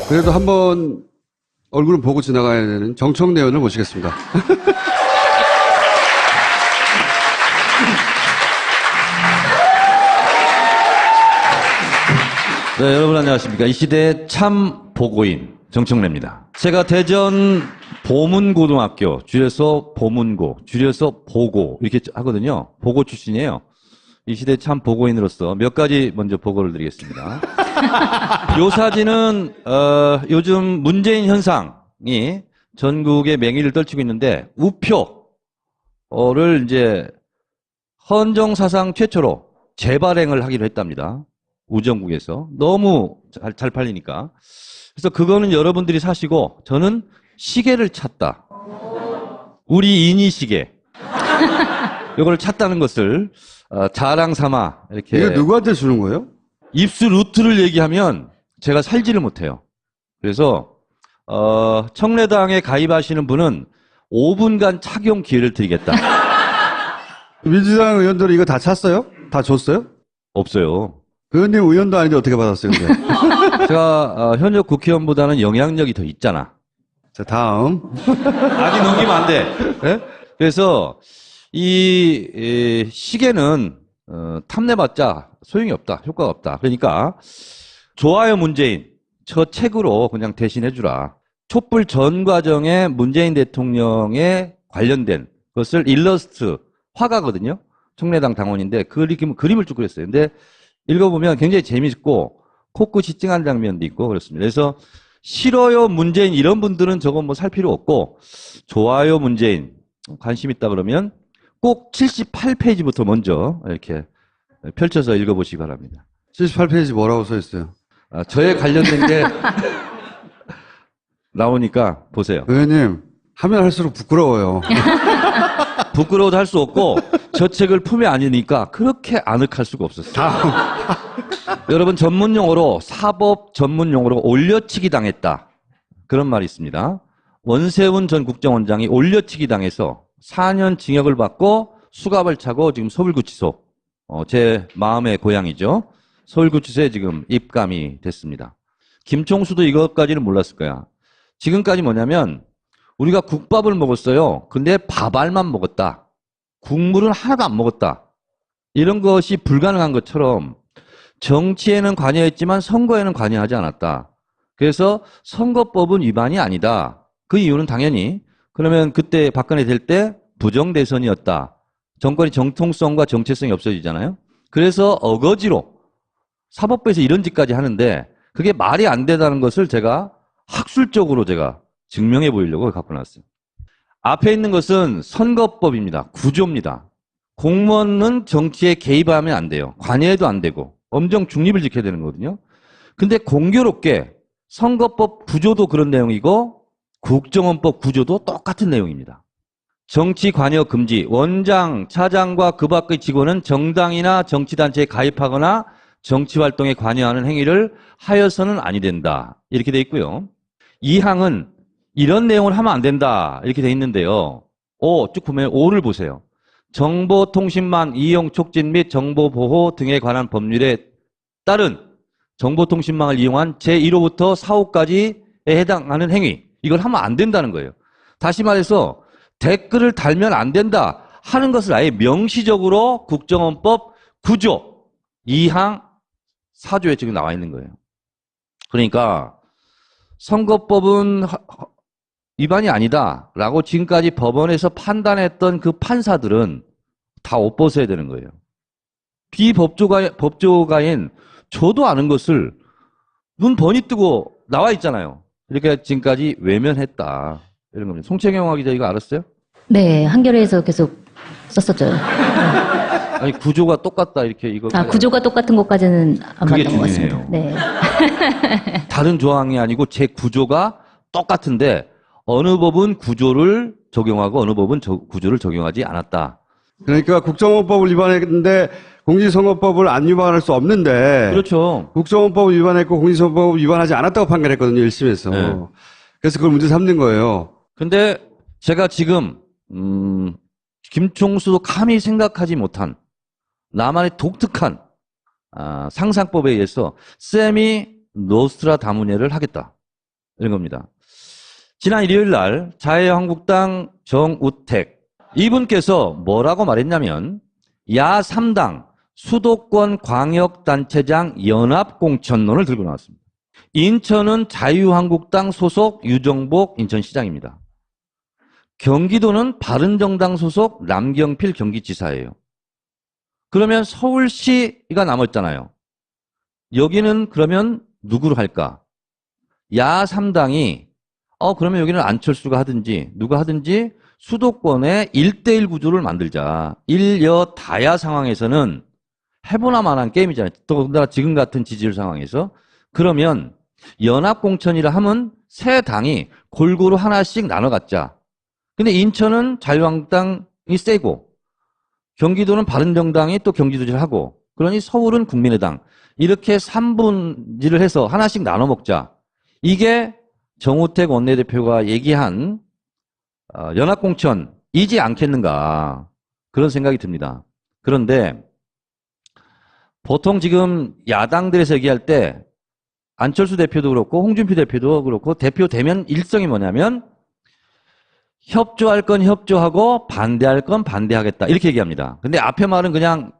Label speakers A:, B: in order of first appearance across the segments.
A: 그래도 한번 얼굴을 보고 지나가야 되는 정청래 의원을 모시겠습니다.
B: 네, 여러분 안녕하십니까. 이 시대의 참 보고인 정청래입니다. 제가 대전 보문고등학교, 줄여서 보문고, 줄여서 보고 이렇게 하거든요. 보고 출신이에요. 이 시대의 참 보고인으로서 몇 가지 먼저 보고를 드리겠습니다. 요 사진은 요즘 문재인 현상이 전국의 맹위를 떨치고 있는데 우표를 이제 헌정 사상 최초로 재발행을 하기로 했답니다. 우정국에서 너무 잘 팔리니까. 그래서 그거는 여러분들이 사시고 저는 시계를 찾다. 우리 인이 시계. 이걸 찾다는 것을 자랑 삼아 이렇게.
A: 이거 누구한테 주는 거예요?
B: 입수 루트를 얘기하면 제가 살지를 못해요. 그래서 청래당에 가입하시는 분은 5분간 착용 기회를 드리겠다.
A: 민주당 의원들은 이거 다 찼어요? 다 줬어요?
B: 없어요.
A: 의원님 의원도 아닌데 어떻게 받았어요, 근데?
B: 제가 현역 국회의원보다는 영향력이 더 있잖아.
A: 자, 다음.
B: 아니 넘기면 안 돼. 네? 그래서 이 시계는 탐내봤자 소용이 없다. 효과가 없다. 그러니까 좋아요 문재인 저 책으로 그냥 대신해주라. 촛불 전 과정에 문재인 대통령에 관련된 것을 일러스트 화가거든요. 청래당 당원인데 그림을 쭉 그렸어요. 근데 읽어보면 굉장히 재밌고 코끝이 찡한 장면도 있고 그렇습니다. 그래서 싫어요 문재인 이런 분들은 저거 뭐 살 필요 없고 좋아요 문재인 관심 있다 그러면 꼭 78페이지부터 먼저 이렇게 펼쳐서 읽어보시기 바랍니다.
A: 78페이지 뭐라고 써 있어요?
B: 저에 관련된 게 나오니까 보세요.
A: 의원님, 하면 할수록 부끄러워요.
B: 부끄러워도 할 수 없고 저 책을 품에 안으니까 그렇게 아늑할 수가 없었어요. 여러분 전문 용어로 사법 전문 용어로 올려치기 당했다. 그런 말이 있습니다. 원세훈 전 국정원장이 올려치기 당해서 4년 징역을 받고 수갑을 차고 지금 서울구치소 제 마음의 고향이죠. 서울구치소에 지금 입감이 됐습니다. 김총수도 이것까지는 몰랐을 거야. 지금까지 뭐냐면 우리가 국밥을 먹었어요. 근데 밥알만 먹었다. 국물은 하나도 안 먹었다. 이런 것이 불가능한 것처럼 정치에는 관여했지만 선거에는 관여하지 않았다. 그래서 선거법은 위반이 아니다. 그 이유는 당연히 그러면 그때 박근혜 될 때 부정대선이었다. 정권이 정통성과 정체성이 없어지잖아요. 그래서 어거지로 사법부에서 이런 짓까지 하는데 그게 말이 안 되다는 것을 제가 학술적으로 제가 증명해 보이려고 갖고 나왔어요. 앞에 있는 것은 선거법입니다. 구조입니다. 공무원은 정치에 개입하면 안 돼요. 관여해도 안 되고 엄정 중립을 지켜야 되는 거거든요. 근데 공교롭게 선거법 구조도 그런 내용이고 국정원법 구조도 똑같은 내용입니다. 정치 관여 금지, 원장, 차장과 그 밖의 직원은 정당이나 정치단체에 가입하거나 정치활동에 관여하는 행위를 하여서는 아니 된다. 이렇게 돼 있고요. 2항은 이런 내용을 하면 안 된다. 이렇게 돼 있는데요. 쭉 보면 5를 보세요. 정보통신망 이용 촉진 및 정보보호 등에 관한 법률에 따른 정보통신망을 이용한 제1호부터 4호까지에 해당하는 행위. 이걸 하면 안 된다는 거예요. 다시 말해서 댓글을 달면 안 된다 하는 것을 아예 명시적으로 국정원법 9조 2항 4조에 지금 나와 있는 거예요. 그러니까 선거법은 위반이 아니다라고 지금까지 법원에서 판단했던 그 판사들은 다 옷 벗어야 되는 거예요. 법조가인 저도 아는 것을 눈 번이 뜨고 나와 있잖아요. 이렇게 지금까지 외면했다. 이런 겁니다. 송채경 기자 이거 알았어요?
C: 네, 한겨레에서 계속 썼었죠.
B: 아니 구조가 똑같다 이렇게 이거.
C: 구조가 똑같은 것까지는 안
B: 그게
C: 봤던 것 같습니다.
B: 중요해요.
C: 네.
B: 다른 조항이 아니고 제 구조가 똑같은데 어느 법은 구조를 적용하고 어느 법은 구조를 적용하지 않았다.
A: 그러니까 국정원법을 위반했는데 공직선거법을 안 위반할 수 없는데.
B: 그렇죠.
A: 국정원법을 위반했고 공직선거법을 위반하지 않았다고 판결했거든요, 1심에서.
B: 네.
A: 그래서 그걸 문제 삼는 거예요.
B: 근데 제가 지금 김총수도 감히 생각하지 못한 나만의 독특한 상상법에 의해서 세미 노스트라다무네를 하겠다. 이런 겁니다. 지난 일요일 날 자유한국당 정우택 이분께서 뭐라고 말했냐면 야 3당 수도권 광역단체장 연합공천론을 들고 나왔습니다. 인천은 자유한국당 소속 유정복 인천시장입니다. 경기도는 바른정당 소속 남경필 경기지사예요. 그러면 서울시가 남았잖아요. 여기는 그러면 누구로 할까? 야 3당이 그러면 여기는 안철수가 하든지 누가 하든지 수도권에 1대1 구조를 만들자. 일여다야 상황에서는 해보나 마나한 게임이잖아요. 더군다나 지금 같은 지지율 상황에서. 그러면 연합공천이라 하면 세 당이 골고루 하나씩 나눠 갖자. 근데 인천은 자유한국당이 세고 경기도는 바른정당이 또 경기도지를 하고 그러니 서울은 국민의당. 이렇게 3분지를 해서 하나씩 나눠 먹자. 이게 정우택 원내대표가 얘기한 연합공천이지 않겠는가 그런 생각이 듭니다. 그런데 보통 지금 야당들에서 얘기할 때 안철수 대표도 그렇고 홍준표 대표도 그렇고 대표되면 일성이 뭐냐면 협조할 건 협조하고 반대할 건 반대하겠다 이렇게 얘기합니다. 근데 앞에 말은 그냥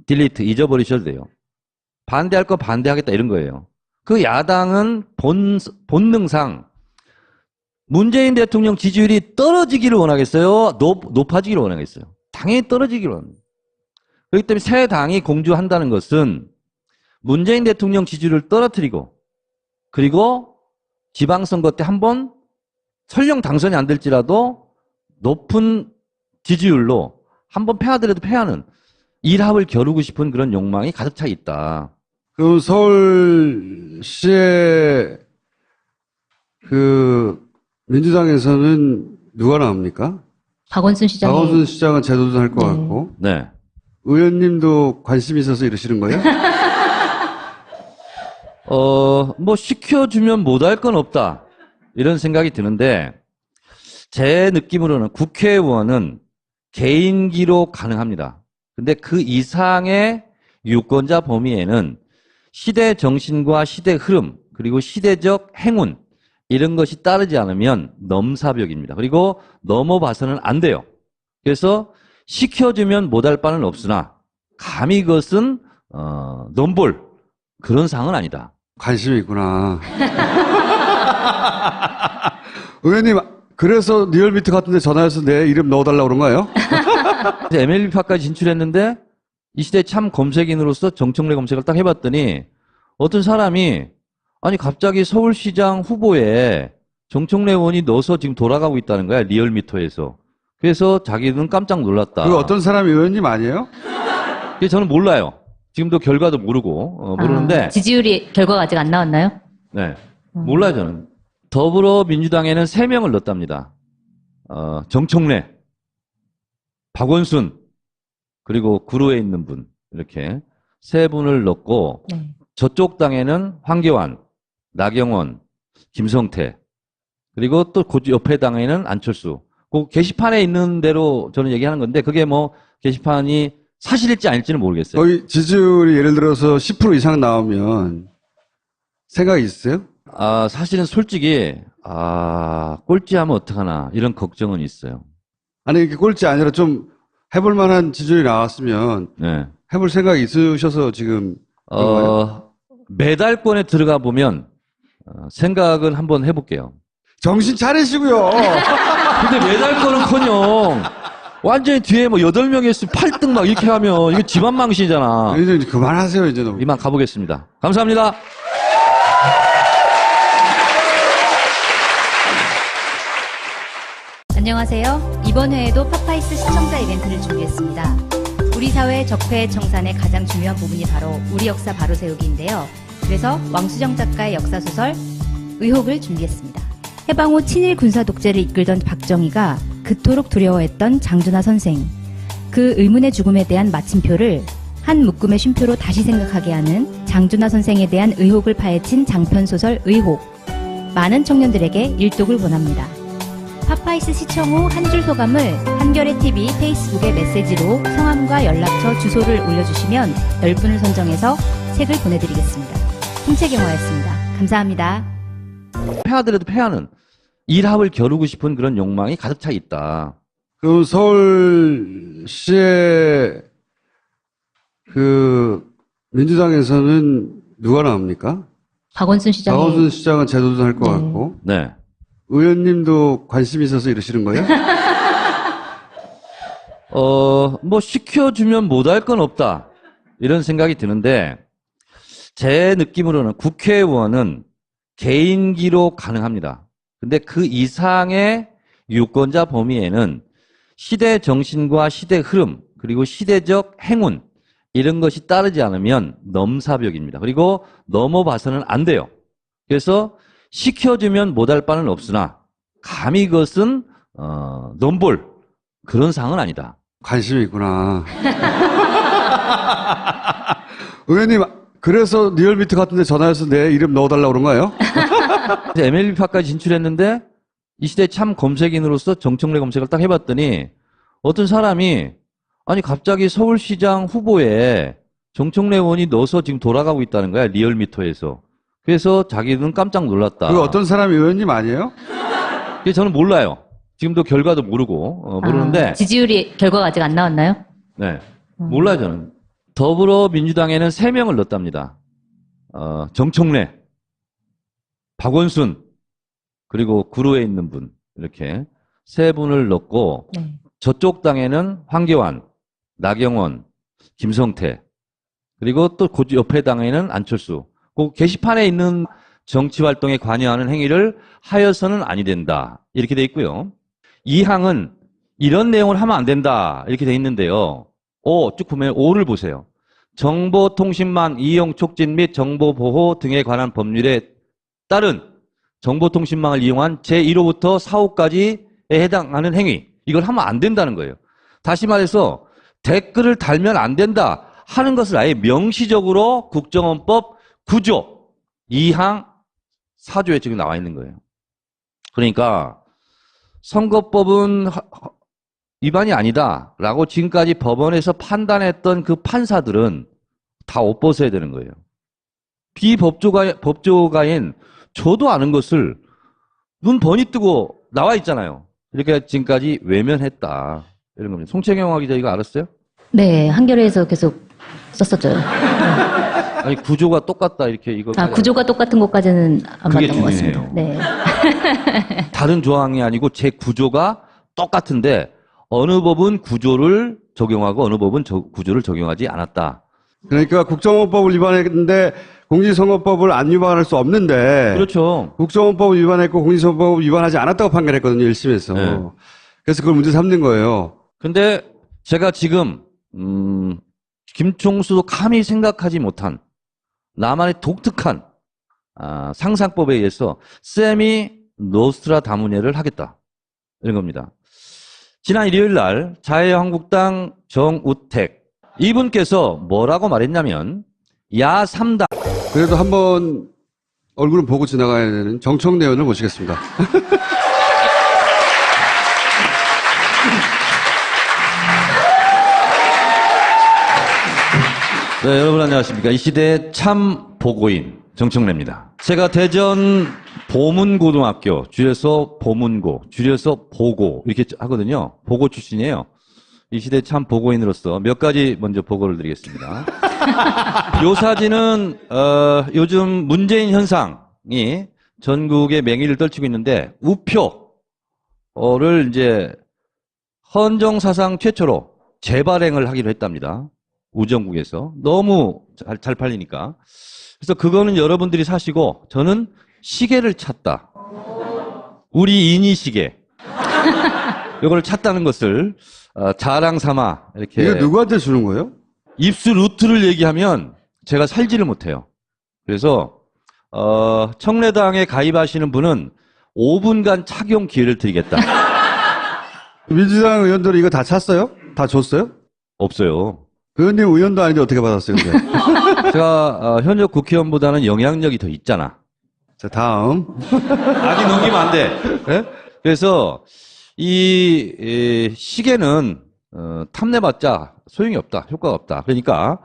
B: 딜리트 잊어버리셔도 돼요. 반대할 건 반대하겠다 이런 거예요. 그 야당은 본능상 문재인 대통령 지지율이 떨어지기를 원하겠어요? 높아지기를 원하겠어요? 당연히 떨어지기를 원합니다. 그렇기 때문에 새 당이 공주한다는 것은 문재인 대통령 지지율을 떨어뜨리고 그리고 지방선거 때 한번 설령 당선이 안 될지라도 높은 지지율로 한번 패하더라도 패하는 일합을 겨루고 싶은 그런 욕망이 가득 차 있다.
A: 그럼 서울시의 민주당에서는 누가 나옵니까?
C: 박원순 시장이
A: 박원순 시장은 재도전할 것 같고.
B: 네.
A: 의원님도 관심이 있어서 이러시는 거예요?
B: 뭐 시켜주면 못할 건 없다. 이런 생각이 드는데 제 느낌으로는 국회의원은 개인기로 가능합니다. 근데 그 이상의 유권자 범위에는 시대 정신과 시대 흐름 그리고 시대적 행운 이런 것이 따르지 않으면 넘사벽입니다. 그리고 넘어봐서는 안 돼요. 그래서 시켜주면 못할 바는 없으나 감히 그것은 넘볼 그런 상황은 아니다.
A: 관심이 있구나. 의원님, 그래서 리얼미터 같은 데 전화해서 내 이름 넣어달라고 그런 거예요?
B: MLB파까지 진출했는데 이 시대 참 검색인으로서 정청래 검색을 딱 해봤더니 어떤 사람이 아니 갑자기 서울시장 후보에 정청래 의원이 넣어서 지금 돌아가고 있다는 거야. 리얼미터에서. 그래서 자기는 깜짝 놀랐다.
A: 그 어떤 사람이 의원님 아니에요?
B: 그래서 저는 몰라요. 지금도 결과도 모르고 모르는데
C: 지지율이 결과가 아직 안 나왔나요?
B: 네 몰라요 저는. 더불어민주당에는 3명을 넣었답니다. 정청래, 박원순 그리고 구로에 있는 분 이렇게 3분을 넣고
C: 네.
B: 저쪽 당에는 황교안, 김성태 그리고 또 그 옆에 당에는 안철수. 그 게시판에 있는 대로 저는 얘기하는 건데 그게 뭐 게시판이 사실일지 아닐지는 모르겠어요.
A: 거의 지지율이 예를 들어서 10% 이상 나오면 생각이 있으세요?
B: 사실은 솔직히 꼴찌하면 어떡하나 이런 걱정은 있어요.
A: 아니 이게 꼴찌 아니라 좀 해볼 만한 지지율이 나왔으면
B: 네.
A: 해볼 생각이 있으셔서 지금 그런 거예요?
B: 매달권에 들어가 보면 생각은 한번 해볼게요.
A: 정신 차리시고요.
B: 근데 매달권은커녕 완전히 뒤에 뭐 8명이 있으면 8등 막 이렇게 하면 이거 집안망신이잖아.
A: 이제 그만하세요 이제 너무.
B: 이만 가보겠습니다. 감사합니다.
C: 안녕하세요. 이번 회에도 파파이스 시청자 이벤트를 준비했습니다. 우리 사회 적폐 청산의 가장 중요한 부분이 바로 우리 역사 바로 세우기인데요. 그래서 왕수정 작가의 역사소설 의혹을 준비했습니다. 해방 후 친일 군사 독재를 이끌던 박정희가 그토록 두려워했던 장준하 선생. 그 의문의 죽음에 대한 마침표를 한 묶음의 쉼표로 다시 생각하게 하는 장준하 선생에 대한 의혹을 파헤친 장편소설 의혹. 많은 청년들에게 일독을 권합니다. 파파이스 시청 후 한 줄 소감을 한겨레TV 페이스북에 메시지로 성함과 연락처 주소를 올려주시면 10분을 선정해서 책을 보내드리겠습니다. 홍채경화였습니다. 감사합니다.
B: 패하더라도 패하는 일합을 겨루고 싶은 그런 욕망이 가득 차 있다.
A: 그럼 서울시의 그 민주당에서는 누가 나옵니까?
C: 박원순 시장이
A: 박원순 시장은 재도전할 것
C: 네.
A: 같고
B: 네.
A: 의원님도 관심이 있어서 이러시는 거예요?
B: 뭐 시켜주면 못할 건 없다. 이런 생각이 드는데 제 느낌으로는 국회의원은 개인기로 가능합니다. 근데 그 이상의 유권자 범위에는 시대 정신과 시대 흐름 그리고 시대적 행운 이런 것이 따르지 않으면 넘사벽입니다. 그리고 넘어봐서는 안 돼요. 그래서 시켜주면 못할 바는 없으나 감히 그것은 넘볼 그런 상황은 아니다.
A: 관심이 있구나. 의원님, 그래서 리얼미터 같은 데 전화해서 내 이름 넣어달라고 그런 거예요?
B: MLB파까지 진출했는데 이 시대 참 검색인으로서 정청래 검색을 딱 해봤더니 어떤 사람이 아니 갑자기 서울시장 후보에 정청래 의원이 넣어서 지금 돌아가고 있다는 거야. 리얼미터에서. 그래서 자기는 깜짝 놀랐다.
A: 그 어떤 사람이 의원님 아니에요?
B: 그래서 저는 몰라요. 지금도 결과도 모르고 모르는데
C: 지지율이 결과가 아직 안 나왔나요?
B: 네 몰라요 저는. 더불어민주당에는 3명을 넣었답니다. 정청래, 박원순 그리고 구로에 있는 분 이렇게 3분을 넣고
C: 네.
B: 저쪽 당에는 황교안, 나경원, 김성태 그리고 또 그 옆에 당에는 안철수. 그 게시판에 있는 정치활동에 관여하는 행위를 하여서는 아니 된다. 이렇게 돼 있고요. 2항은 이런 내용을 하면 안 된다. 이렇게 돼 있는데요. 쭉 보면 5를 보세요. 정보통신망 이용 촉진 및 정보보호 등에 관한 법률에 따른 정보통신망을 이용한 제1호부터 4호까지에 해당하는 행위. 이걸 하면 안 된다는 거예요. 다시 말해서 댓글을 달면 안 된다 하는 것을 아예 명시적으로 국정원법 9조 2항 4조에 지금 나와 있는 거예요. 그러니까 선거법은 위반이 아니다라고 지금까지 법원에서 판단했던 그 판사들은 다 옷 벗어야 되는 거예요. 법조가인 저도 아는 것을 눈 번이 뜨고 나와 있잖아요. 이렇게 지금까지 외면했다. 이런 겁니다. 송채경 기자 이거 알았어요?
C: 네, 한겨레에서 계속 썼었죠.
B: 아니 구조가 똑같다 이렇게 이거.
C: 구조가 똑같은 것까지는 안
B: 그게
C: 봤던 것 같습니다.
B: 중요해요.
C: 네.
B: 다른 조항이 아니고 제 구조가 똑같은데 어느 법은 구조를 적용하고 어느 법은 구조를 적용하지 않았다.
A: 그러니까 국정원법을 위반했는데 공직선거법을 안 위반할 수 없는데
B: 그렇죠.
A: 국정원법을 위반했고 공직선거법을 위반하지 않았다고 판결했거든요. 1심에서.
B: 네.
A: 그래서 그걸 문제 삼는 거예요.
B: 근데 제가 지금 김총수도 감히 생각하지 못한 나만의 독특한 상상법에 의해서 세미 노스트라다무네를 하겠다. 이런 겁니다. 지난 일요일 날 자유한국당 정우택 이분께서 뭐라고 말했냐면 야 3당
A: 그래도 한번 얼굴은 보고 지나가야 되는 정청래 의원을 모시겠습니다.
B: 네, 여러분 안녕하십니까. 이 시대의 참 보고인 정청래입니다. 제가 대전 보문고등학교, 줄여서 보문고, 줄여서 보고 이렇게 하거든요. 보고 출신이에요. 이 시대 참 보고인으로서 몇 가지 먼저 보고를 드리겠습니다. 요 사진은 요즘 문재인 현상이 전국의 맹위를 떨치고 있는데 우표를 이제 헌정사상 최초로 재발행을 하기로 했답니다. 우정국에서. 너무 잘 팔리니까. 그래서 그거는 여러분들이 사시고 저는 시계를 찾다. 우리 인이 시계. 이걸 찾다는 것을 자랑 삼아 이렇게.
A: 이거 누구한테 주는 거예요?
B: 입수 루트를 얘기하면 제가 살지를 못해요. 그래서 청래당에 가입하시는 분은 5분간 착용 기회를 드리겠다.
A: 민주당 의원들이 이거 다 찼어요? 다 줬어요?
B: 없어요.
A: 의원님 의원도 아닌데 어떻게 받았어요, 근데?
B: 제가 현역 국회의원보다는 영향력이 더 있잖아.
A: 자, 다음.
B: 아직 넘기면 안 돼. 네? 그래서 이 시계는 탐내봤자 소용이 없다. 효과가 없다. 그러니까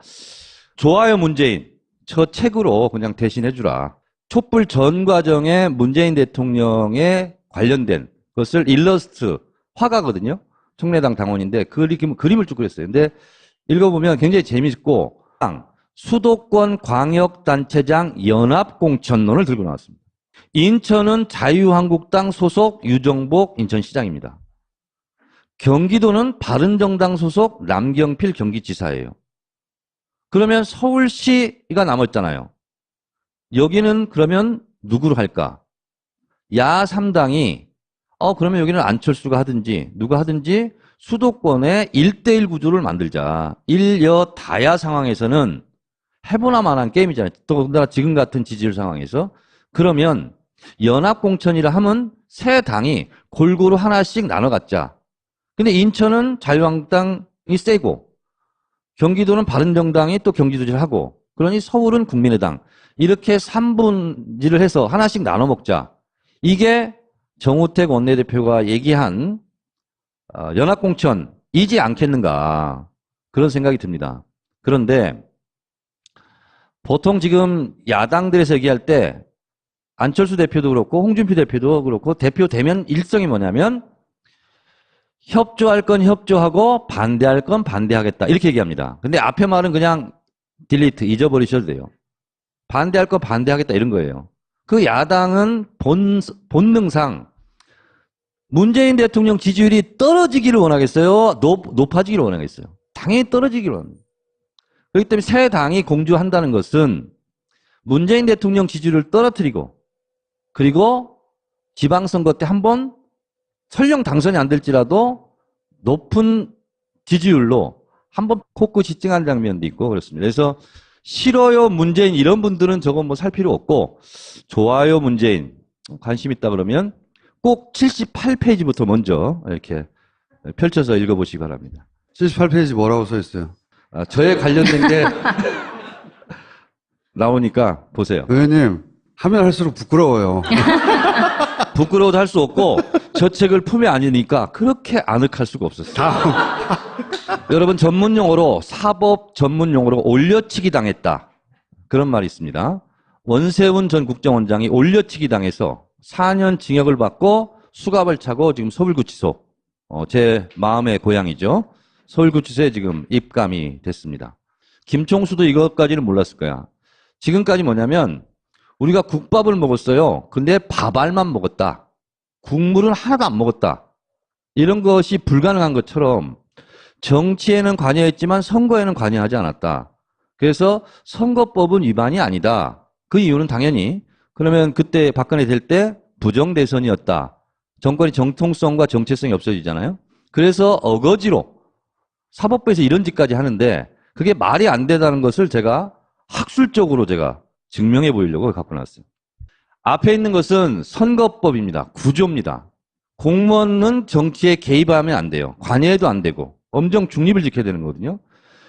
B: 좋아요 문재인 저 책으로 그냥 대신해주라. 촛불 전 과정에 문재인 대통령에 관련된 것을 일러스트 화가거든요. 청래당 당원인데 그림을 쭉 그렸어요. 근데 읽어보면 굉장히 재미있고 수도권 광역단체장 연합공천론을 들고 나왔습니다. 인천은 자유한국당 소속 유정복 인천시장입니다. 경기도는 바른정당 소속 남경필 경기지사예요. 그러면 서울시가 남았잖아요. 여기는 그러면 누구로 할까? 야 3당이 그러면 여기는 안철수가 하든지 누가 하든지 수도권에 1대1 구조를 만들자. 일여 다야 상황에서는 해보나 마나한 게임이잖아요. 또 지금 같은 지지율 상황에서. 그러면 연합공천이라 하면 세 당이 골고루 하나씩 나눠 갖자. 근데 인천은 자유한국당이 세고 경기도는 바른정당이 또 경기도지를 하고 그러니 서울은 국민의당. 이렇게 3분지를 해서 하나씩 나눠 먹자. 이게 정우택 원내대표가 얘기한 연합공천이지 않겠는가 그런 생각이 듭니다. 그런데 보통 지금 야당들에서 얘기할 때 안철수 대표도 그렇고 홍준표 대표도 그렇고 대표되면 일성이 뭐냐면 협조할 건 협조하고 반대할 건 반대하겠다 이렇게 얘기합니다. 근데 앞에 말은 그냥 딜리트 잊어버리셔도 돼요. 반대할 거 반대하겠다 이런 거예요. 그 야당은 본능상 문재인 대통령 지지율이 떨어지기를 원하겠어요? 높아지기를 원하겠어요? 당연히 떨어지기를 원합니다. 그렇기 때문에 새 당이 공주한다는 것은 문재인 대통령 지지율을 떨어뜨리고 그리고 지방선거 때 한번 설령 당선이 안 될지라도 높은 지지율로 한번 코끝이 찡한 장면도 있고 그렇습니다. 그래서 싫어요 문재인 이런 분들은 저거 뭐 살 필요 없고 좋아요 문재인 관심 있다 그러면 꼭 78페이지부터 먼저 이렇게 펼쳐서 읽어보시기 바랍니다.
A: 78페이지 뭐라고 써 있어요?
B: 저에 관련된 게 나오니까 보세요.
A: 의원님 하면 할수록 부끄러워요.
B: 부끄러워도 할 수 없고 저 책을 품에 안으니까 그렇게 아늑할 수가 없었어요. 여러분 전문용어로 사법 전문용어로 올려치기 당했다. 그런 말이 있습니다. 원세훈 전 국정원장이 올려치기 당해서 4년 징역을 받고 수갑을 차고 지금 서울구치소 제 마음의 고향이죠. 서울구치소에 지금 입감이 됐습니다. 김총수도 이것까지는 몰랐을 거야. 지금까지 뭐냐면 우리가 국밥을 먹었어요. 근데 밥알만 먹었다. 국물은 하나도 안 먹었다. 이런 것이 불가능한 것처럼 정치에는 관여했지만 선거에는 관여하지 않았다. 그래서 선거법은 위반이 아니다. 그 이유는 당연히 그러면 그때 박근혜 될 때 부정대선이었다. 정권이 정통성과 정체성이 없어지잖아요. 그래서 어거지로 사법부에서 이런 짓까지 하는데 그게 말이 안 되다는 것을 제가 학술적으로 제가 증명해 보이려고 갖고 나왔어요. 앞에 있는 것은 선거법입니다. 구조입니다. 공무원은 정치에 개입하면 안 돼요. 관여해도 안 되고 엄정 중립을 지켜야 되는 거거든요.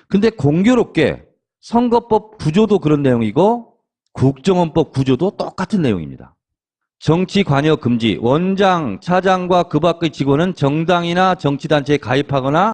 B: 근데 공교롭게 선거법 구조도 그런 내용이고 국정원법 구조도 똑같은 내용입니다. 정치 관여 금지, 원장, 차장과 그 밖의 직원은 정당이나 정치단체에 가입하거나